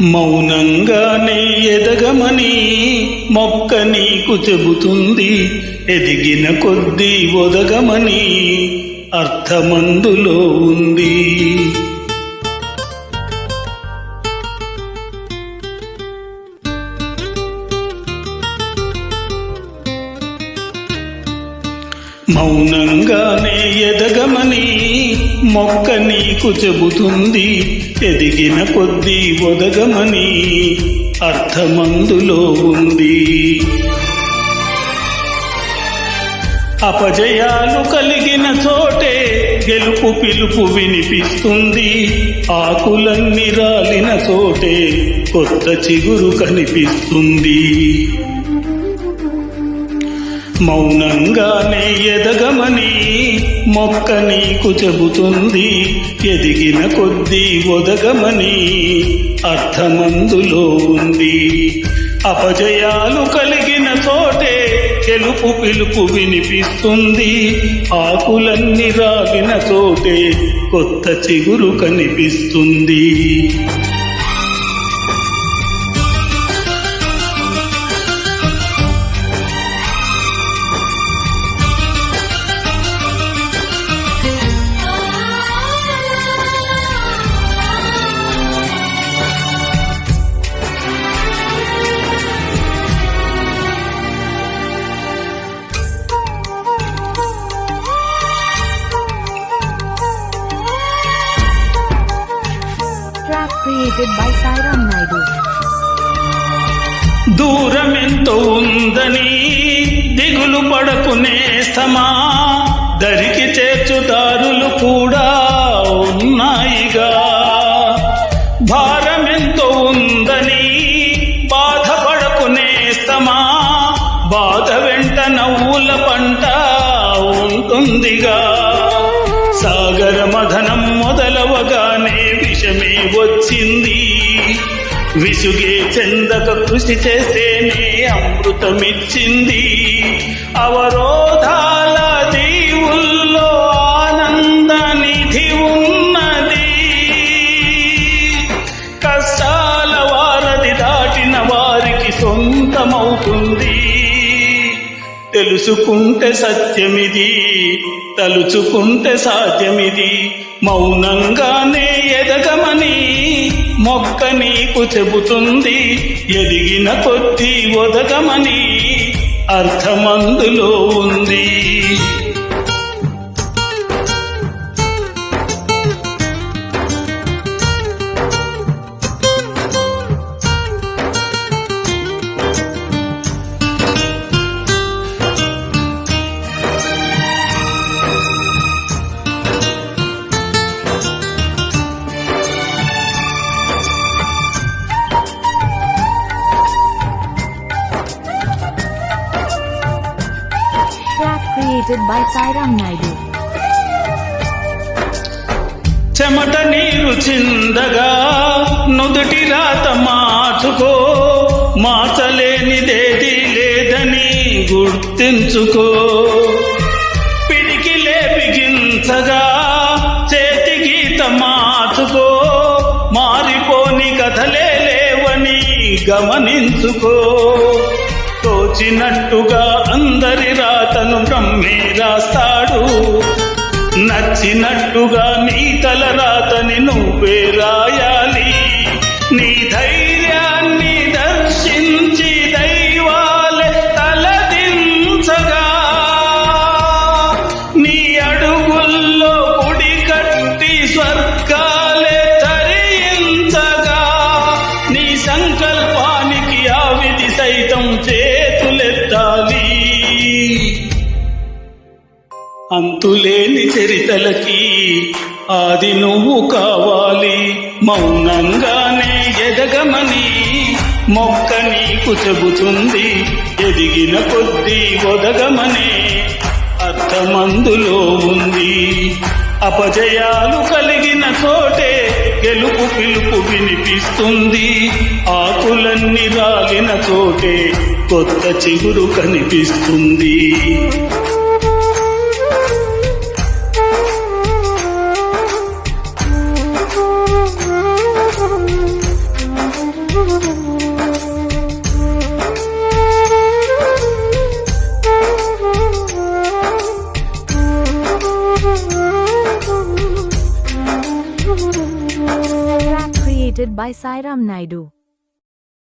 మౌనంగానే ఎదగమని మొక్క నీకు చెబుతుంది. ఎదిగిన కొద్దీ ఒదగమని అర్థమందులో ఉంది. మౌనంగానే ఎదగమని మొక్క నీకు చెబుతుంది. ఎదిగిన కొద్దీ ఒదగమని అర్థమందులో ఉంది. అపజయాలు కలిగిన చోటే గెలుపు పిలుపు వినిపిస్తుంది. ఆకులన్నీ రాలిన చోటే కొత్త చిగురు కనిపిస్తుంది. మౌనంగానే ఎదగమని మొక్క నీకు చెబుతుంది. ఎదిగిన కొద్దీ ఒదగమని అర్థమందులో ఉంది. అపజయాలు కలిగిన చోటే గెలుపు పిలుపు వినిపిస్తుంది. ఆకులన్నీ రాలిన చోటే కొత్త చిగురు కనిపిస్తుంది. Created by Sairam Naidu. దూరమెంతో ఉందని దిగులు పడకునేస్తమా, దరికి చేర్చుదారులు కూడా ఉన్నాయిగా. భారమెంతో ఉందని బాధపడకునేస్తమా, బాధ వెంట నవ్వుల పంట ఉంటుందిగా. సాగర మథనం మొదలవగానే విషమే వచ్చింది. విసుగే చెందక కృషి చేస్తేనే అమృతమిచ్చింది. అవరోధాల దీవుల్లో ఆనంద నిధి ఉన్నది. కష్టాల వారధి దాటిన వారికి సొంతమవుతుంది. తెలుసుకుంటే సత్యమిది, తలుచుకుంటే సాధ్యమిది. మౌనంగానే ఎదగమని మొక్క నీకు చెబుతుంది. ఎదిగిన కొద్దీ ఒదగమని అర్థమందులో ఉంది. Created by Sairam Naidu. చెమట నీరు చిందగా నుదుటి రాత మార్చుకో, మార్చలేనిదేది లేదని గుర్తించుకో. పిడికిలే బిగించగా చేతి గీత మార్చుకో, మారిపోని కథలే లేవని గమనించుకో. తోచినట్టుగా అందరి రాతను బ్రహ్మే రాస్తాడు. నచ్చినట్టుగా నీ తల రాతని నువ్వే రాయాలి. నీ ధైర్యాన్ని దర్శించి దైవాలే తలదించగా, నీ అడుగుల్లో గుడి కట్టి స్వర్గాలే తరించగా, నీ సంకల్పానికి ఆ విధి సైతం చేతులెత్తాలి. అంతులేని చరితలకి ఆది నువ్వు కావాలి. మౌనంగానే ఎదగమని మొక్క నీకు చెబుతుంది. ఎదిగిన కొద్దీ ఒదగమనే అర్థమందులో ఉంది. అపజయాలు కలిగిన చోటే గెలుపు పిలుపు వినిపిస్తుంది. ఆకులన్నీ రాలిన చోటే కొత్త చిగురు కనిపిస్తుంది. Created by Sairam Naidu.